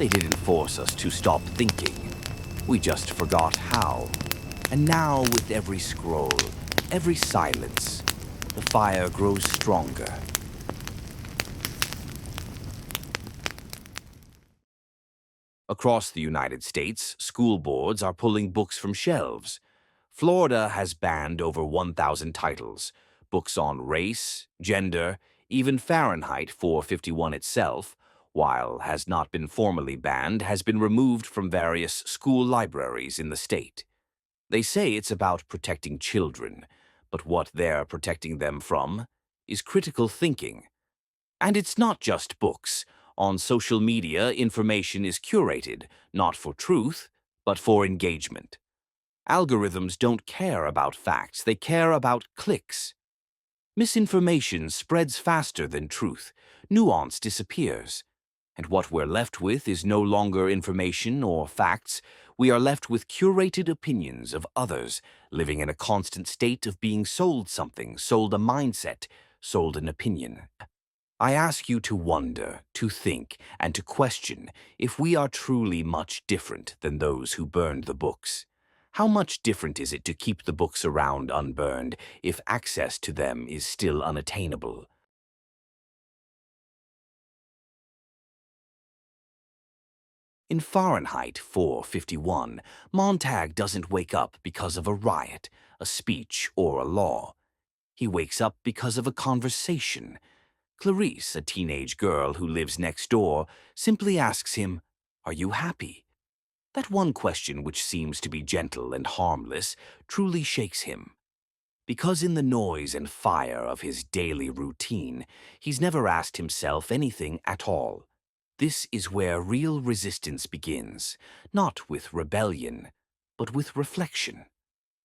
They didn't force us to stop thinking. We just forgot how. And now, with every scroll, every silence, the fire grows stronger. Across the United States, school boards are pulling books from shelves. Florida has banned over 1,000 titles, books on race, gender, even Fahrenheit 451 itself, while has not been formally banned, has been removed from various school libraries in the state. They say it's about protecting children, but what they're protecting them from is critical thinking. And it's not just books. On social media, information is curated, not for truth, but for engagement. Algorithms don't care about facts, they care about clicks. Misinformation spreads faster than truth. Nuance disappears. And what we're left with is no longer information or facts. We are left with curated opinions of others, living in a constant state of being sold something, sold a mindset, sold an opinion. I ask you to wonder, to think, and to question if we are truly much different than those who burned the books. How much different is it to keep the books around unburned if access to them is still unattainable? In Fahrenheit 451, Montag doesn't wake up because of a riot, a speech, or a law. He wakes up because of a conversation. Clarice, a teenage girl who lives next door, simply asks him, "Are you happy?" That one question, which seems to be gentle and harmless, truly shakes him. Because in the noise and fire of his daily routine, he's never asked himself anything at all. This is where real resistance begins, not with rebellion, but with reflection.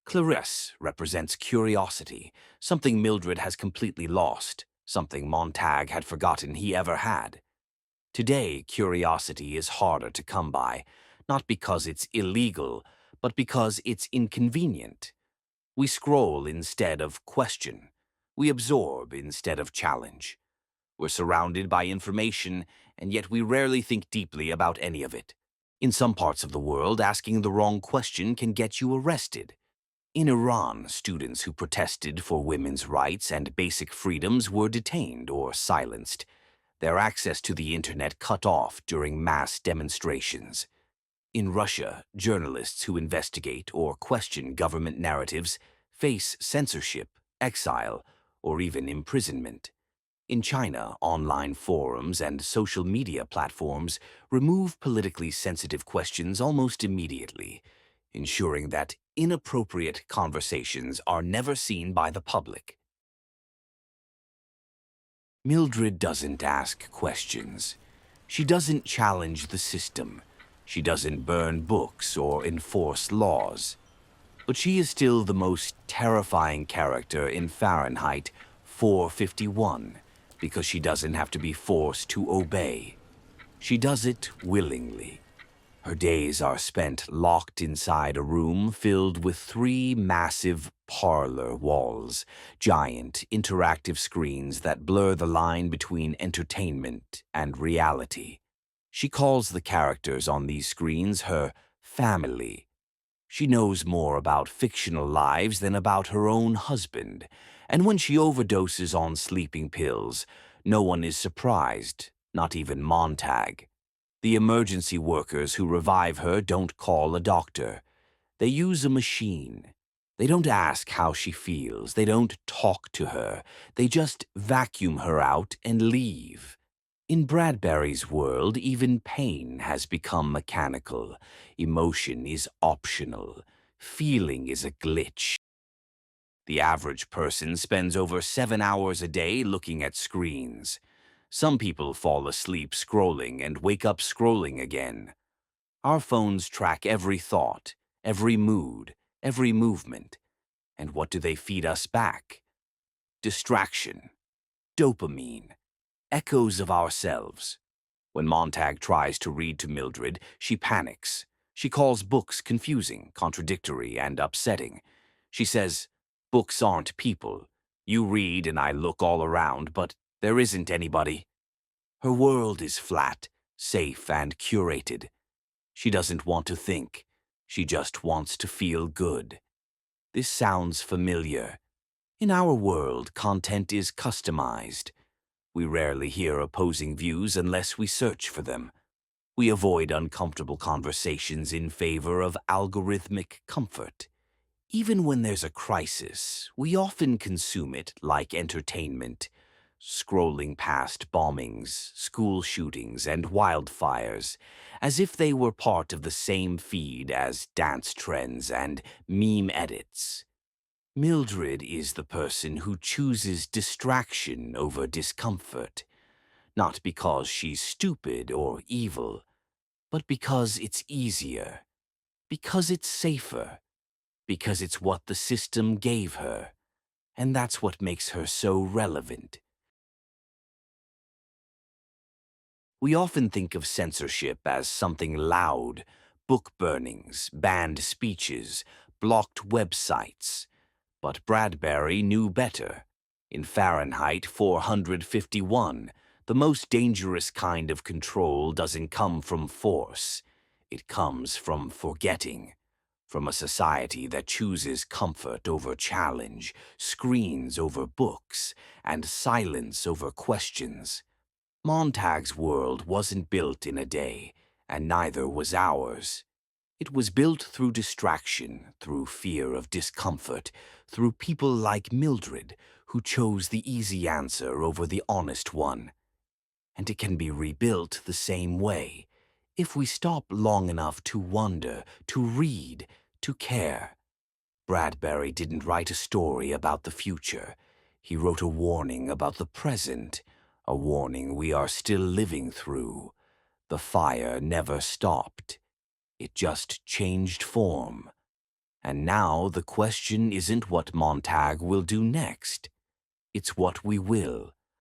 Clarisse represents curiosity, something Mildred has completely lost, something Montag had forgotten he ever had. Today, curiosity is harder to come by, not because it's illegal, but because it's inconvenient. We scroll instead of question. We absorb instead of challenge. We're surrounded by information, and yet we rarely think deeply about any of it. In some parts of the world, asking the wrong question can get you arrested. In Iran, students who protested for women's rights and basic freedoms were detained or silenced, their access to the internet cut off during mass demonstrations. In Russia, journalists who investigate or question government narratives face censorship, exile, or even imprisonment. In China, online forums and social media platforms remove politically sensitive questions almost immediately, ensuring that inappropriate conversations are never seen by the public. Mildred doesn't ask questions. She doesn't challenge the system. She doesn't burn books or enforce laws. But she is still the most terrifying character in Fahrenheit 451 because she doesn't have to be forced to obey. She does it willingly. Her days are spent locked inside a room filled with 3 massive parlor walls, giant interactive screens that blur the line between entertainment and reality. She calls the characters on these screens her family. She knows more about fictional lives than about her own husband, and when she overdoses on sleeping pills, no one is surprised, not even Montag. The emergency workers who revive her don't call a doctor. They use a machine. They don't ask how she feels. They don't talk to her. They just vacuum her out and leave. In Bradbury's world, even pain has become mechanical. Emotion is optional. Feeling is a glitch. The average person spends over 7 hours a day looking at screens. Some people fall asleep scrolling and wake up scrolling again. Our phones track every thought, every mood, every movement. And what do they feed us back? Distraction, dopamine, echoes of ourselves. When Montag tries to read to Mildred, she panics. She calls books confusing, contradictory, and upsetting. She says, "Books aren't people. You read and I look all around, but there isn't anybody." Her world is flat, safe and curated. She doesn't want to think. She just wants to feel good. This sounds familiar. In our world, content is customized. We rarely hear opposing views unless we search for them. We avoid uncomfortable conversations in favor of algorithmic comfort. Even when there's a crisis, we often consume it like entertainment, scrolling past bombings, school shootings, and wildfires, as if they were part of the same feed as dance trends and meme edits. Mildred is the person who chooses distraction over discomfort, not because she's stupid or evil, but because it's easier, because it's safer, because it's what the system gave her, and that's what makes her so relevant. We often think of censorship as something loud: book burnings, banned speeches, blocked websites. But Bradbury knew better. In Fahrenheit 451, the most dangerous kind of control doesn't come from force. It comes from forgetting. From a society that chooses comfort over challenge, screens over books, and silence over questions. Montag's world wasn't built in a day, and neither was ours. It was built through distraction, through fear of discomfort, through people like Mildred, who chose the easy answer over the honest one. And it can be rebuilt the same way, if we stop long enough to wonder, to read, to care. Bradbury didn't write a story about the future. He wrote a warning about the present, a warning we are still living through. The fire never stopped. It just changed form. And now the question isn't what Montag will do next. It's what we will.